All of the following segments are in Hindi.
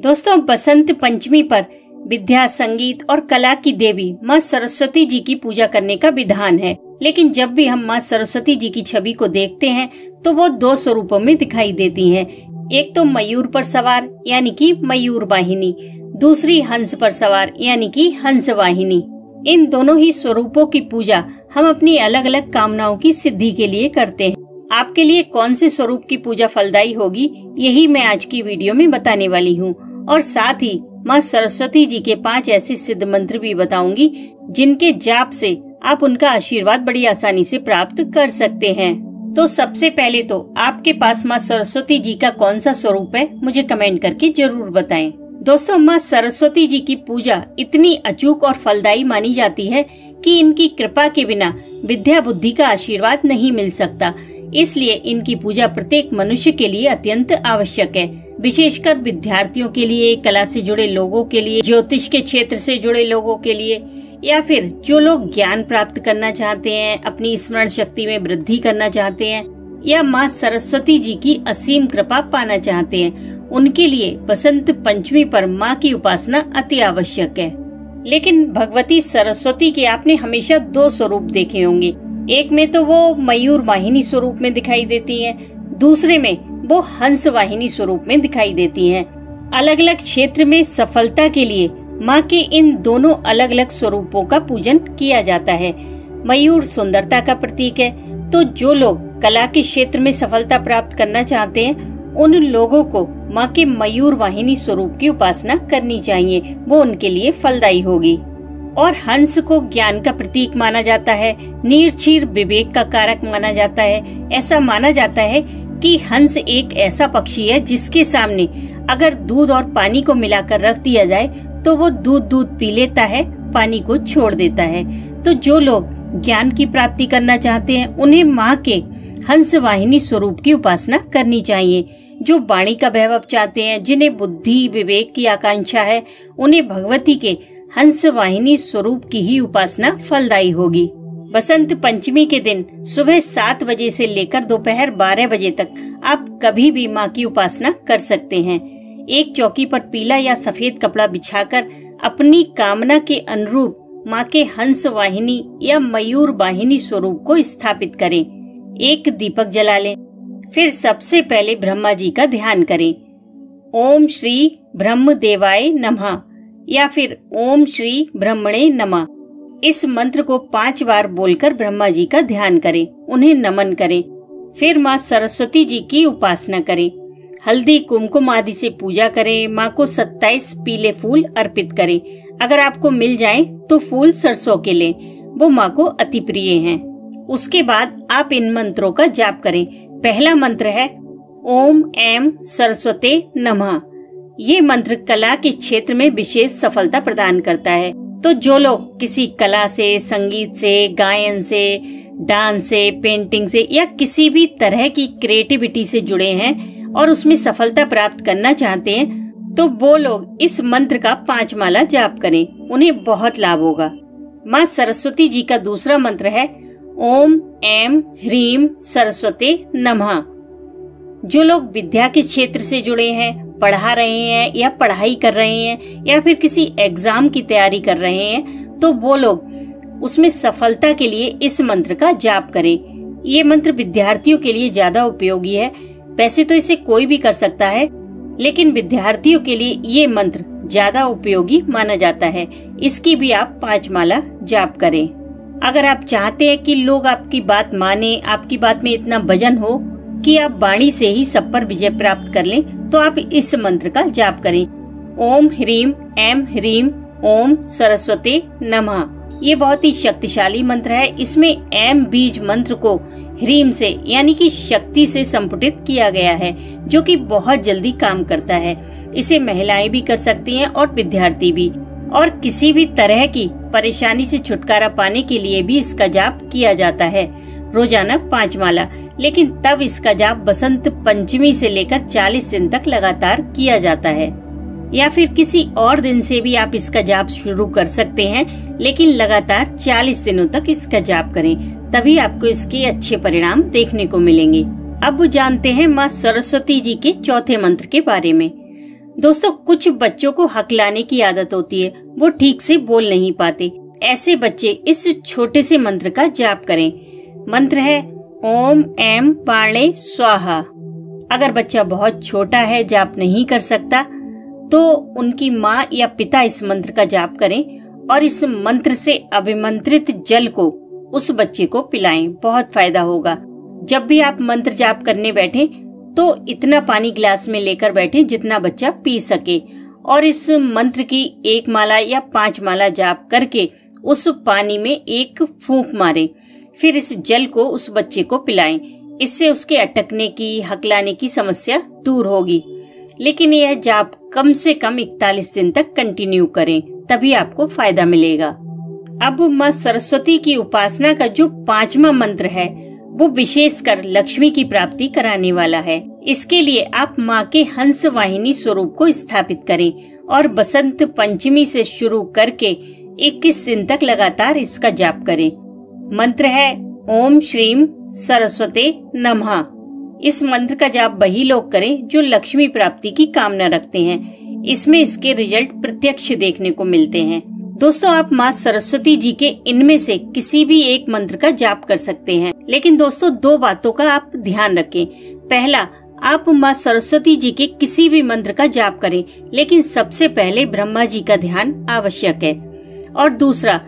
दोस्तों, बसंत पंचमी पर विद्या, संगीत और कला की देवी माँ सरस्वती जी की पूजा करने का विधान है। लेकिन जब भी हम माँ सरस्वती जी की छवि को देखते हैं तो वो दो स्वरूपों में दिखाई देती हैं। एक तो मयूर पर सवार यानी कि मयूर वाहिनी, दूसरी हंस पर सवार यानी कि हंस वाहिनी। इन दोनों ही स्वरूपों की पूजा हम अपनी अलग अलग कामनाओं की सिद्धि के लिए करते हैं। आपके लिए कौन से स्वरूप की पूजा फलदायी होगी, यही मैं आज की वीडियो में बताने वाली हूँ। और साथ ही माँ सरस्वती जी के 5 ऐसे सिद्ध मंत्र भी बताऊंगी जिनके जाप से आप उनका आशीर्वाद बड़ी आसानी से प्राप्त कर सकते हैं। तो सबसे पहले तो आपके पास माँ सरस्वती जी का कौन सा स्वरूप है, मुझे कमेंट करके जरूर बताएं। दोस्तों, माँ सरस्वती जी की पूजा इतनी अचूक और फलदायी मानी जाती है कि इनकी कृपा के बिना विद्या बुद्धि का आशीर्वाद नहीं मिल सकता। इसलिए इनकी पूजा प्रत्येक मनुष्य के लिए अत्यंत आवश्यक है, विशेषकर विद्यार्थियों के लिए, कला से जुड़े लोगों के लिए, ज्योतिष के क्षेत्र से जुड़े लोगों के लिए, या फिर जो लोग ज्ञान प्राप्त करना चाहते हैं, अपनी स्मरण शक्ति में वृद्धि करना चाहते हैं, या माँ सरस्वती जी की असीम कृपा पाना चाहते हैं, उनके लिए बसंत पंचमी पर माँ की उपासना अति आवश्यक है। लेकिन भगवती सरस्वती के आपने हमेशा 2 स्वरूप देखे होंगे। एक में तो वो मयूर वाहिनी स्वरूप में दिखाई देती हैं, दूसरे में वो हंस वाहिनी स्वरूप में दिखाई देती हैं। अलग अलग क्षेत्र में सफलता के लिए माँ के इन दोनों अलग अलग स्वरूपों का पूजन किया जाता है। मयूर सुंदरता का प्रतीक है, तो जो लोग कला के क्षेत्र में सफलता प्राप्त करना चाहते हैं उन लोगों को माँ के मयूर वाहिनी स्वरूप की उपासना करनी चाहिए, वो उनके लिए फलदायी होगी। और हंस को ज्ञान का प्रतीक माना जाता है, नीरक्षीर विवेक का कारक माना जाता है। ऐसा माना जाता है कि हंस एक ऐसा पक्षी है जिसके सामने अगर दूध और पानी को मिलाकर रख दिया जाए तो वो दूध पी लेता है, पानी को छोड़ देता है। तो जो लोग ज्ञान की प्राप्ति करना चाहते हैं उन्हें माँ के हंस वाहिनी स्वरूप की उपासना करनी चाहिए। जो वाणी का वैभव चाहते हैं, जिन्हें बुद्धि विवेक की आकांक्षा है, उन्हें भगवती के हंस वाहिनी स्वरूप की ही उपासना फलदायी होगी। बसंत पंचमी के दिन सुबह 7 बजे से लेकर दोपहर 12 बजे तक आप कभी भी माँ की उपासना कर सकते हैं। एक चौकी पर पीला या सफेद कपड़ा बिछाकर अपनी कामना के अनुरूप माँ के हंस वाहिनी या मयूर वाहिनी स्वरूप को स्थापित करें। एक दीपक जला लें। फिर सबसे पहले ब्रह्मा जी का ध्यान करें। ओम श्री ब्रह्म देवाय नमः या फिर ओम श्री ब्रह्मणे नमः। इस मंत्र को 5 बार बोलकर ब्रह्मा जी का ध्यान करें, उन्हें नमन करें। फिर माँ सरस्वती जी की उपासना करें। हल्दी कुमकुम आदि से पूजा करें। माँ को 27 पीले फूल अर्पित करें। अगर आपको मिल जाए तो फूल सरसों के लें, वो माँ को अति प्रिय हैं। उसके बाद आप इन मंत्रों का जाप करें। पहला मंत्र है ओम ऐं सरस्वते नमः। ये मंत्र कला के क्षेत्र में विशेष सफलता प्रदान करता है। तो जो लोग किसी कला से, संगीत से, गायन से, डांस से, पेंटिंग से या किसी भी तरह की क्रिएटिविटी से जुड़े हैं और उसमें सफलता प्राप्त करना चाहते हैं, तो वो लोग इस मंत्र का 5 माला जाप करें, उन्हें बहुत लाभ होगा। माँ सरस्वती जी का दूसरा मंत्र है ओम ऐं ह्रीं सरस्वते नमः। जो लोग विद्या के क्षेत्र से जुड़े हैं, पढ़ा रहे हैं या पढ़ाई कर रहे हैं या फिर किसी एग्जाम की तैयारी कर रहे हैं, तो वो लोग उसमें सफलता के लिए इस मंत्र का जाप करें। ये मंत्र विद्यार्थियों के लिए ज्यादा उपयोगी है। वैसे तो इसे कोई भी कर सकता है, लेकिन विद्यार्थियों के लिए ये मंत्र ज्यादा उपयोगी माना जाता है। इसकी भी आप 5 माला जाप करें। अगर आप चाहते हैं कि लोग आपकी बात माने, आपकी बात में इतना वजन हो कि आप वाणी से ही सब पर विजय प्राप्त कर लें, तो आप इस मंत्र का जाप करें। ओम ह्रीं ऐं ह्रीं ओम सरस्वते नमः। ये बहुत ही शक्तिशाली मंत्र है। इसमें ऐं बीज मंत्र को ह्रीं से यानी कि शक्ति से संपुटित किया गया है, जो कि बहुत जल्दी काम करता है। इसे महिलाएं भी कर सकती हैं और विद्यार्थी भी। और किसी भी तरह की परेशानी से छुटकारा पाने के लिए भी इसका जाप किया जाता है, रोजाना 5 माला। लेकिन तब इसका जाप बसंत पंचमी से लेकर 40 दिन तक लगातार किया जाता है, या फिर किसी और दिन से भी आप इसका जाप शुरू कर सकते हैं, लेकिन लगातार 40 दिनों तक इसका जाप करें, तभी आपको इसके अच्छे परिणाम देखने को मिलेंगे। अब जानते हैं माँ सरस्वती जी के चौथे मंत्र के बारे में। दोस्तों, कुछ बच्चों को हकलाने की आदत होती है, वो ठीक से बोल नहीं पाते। ऐसे बच्चे इस छोटे से मंत्र का जाप करें। मंत्र है ओम ऐम पाणे स्वाहा। अगर बच्चा बहुत छोटा है, जाप नहीं कर सकता, तो उनकी माँ या पिता इस मंत्र का जाप करें और इस मंत्र से अभिमंत्रित जल को उस बच्चे को पिलाएं। बहुत फायदा होगा। जब भी आप मंत्र जाप करने बैठे तो इतना पानी गिलास में लेकर बैठे जितना बच्चा पी सके, और इस मंत्र की 1 माला या 5 माला जाप करके उस पानी में एक फूंक मारे, फिर इस जल को उस बच्चे को पिलाएं। इससे उसके अटकने की, हकलाने की समस्या दूर होगी। लेकिन यह जाप कम से कम 41 दिन तक कंटिन्यू करें, तभी आपको फायदा मिलेगा। अब माँ सरस्वती की उपासना का जो 5वां मंत्र है वो विशेषकर लक्ष्मी की प्राप्ति कराने वाला है। इसके लिए आप माँ के हंस वाहिनी स्वरूप को स्थापित करें और बसंत पंचमी से शुरू करके 21 दिन तक लगातार इसका जाप करें। मंत्र है ओम श्रीम सरस्वते नमः। इस मंत्र का जाप वही लोग करें जो लक्ष्मी प्राप्ति की कामना रखते हैं। इसमें इसके रिजल्ट प्रत्यक्ष देखने को मिलते हैं। दोस्तों, आप माँ सरस्वती जी के इनमें से किसी भी एक मंत्र का जाप कर सकते हैं। लेकिन दोस्तों, 2 बातों का आप ध्यान रखें। पहला, आप माँ सरस्वती जी के किसी भी मंत्र का जाप करें, लेकिन सबसे पहले ब्रह्मा जी का ध्यान आवश्यक है। और दूसरा,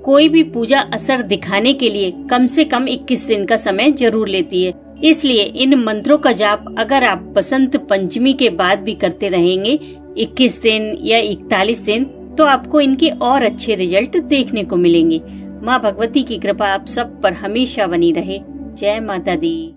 कोई भी पूजा असर दिखाने के लिए कम से कम 21 दिन का समय जरूर लेती है। इसलिए इन मंत्रों का जाप अगर आप बसंत पंचमी के बाद भी करते रहेंगे 21 दिन या 41 दिन, तो आपको इनके और अच्छे रिजल्ट देखने को मिलेंगे। माँ भगवती की कृपा आप सब पर हमेशा बनी रहे। जय माता दी।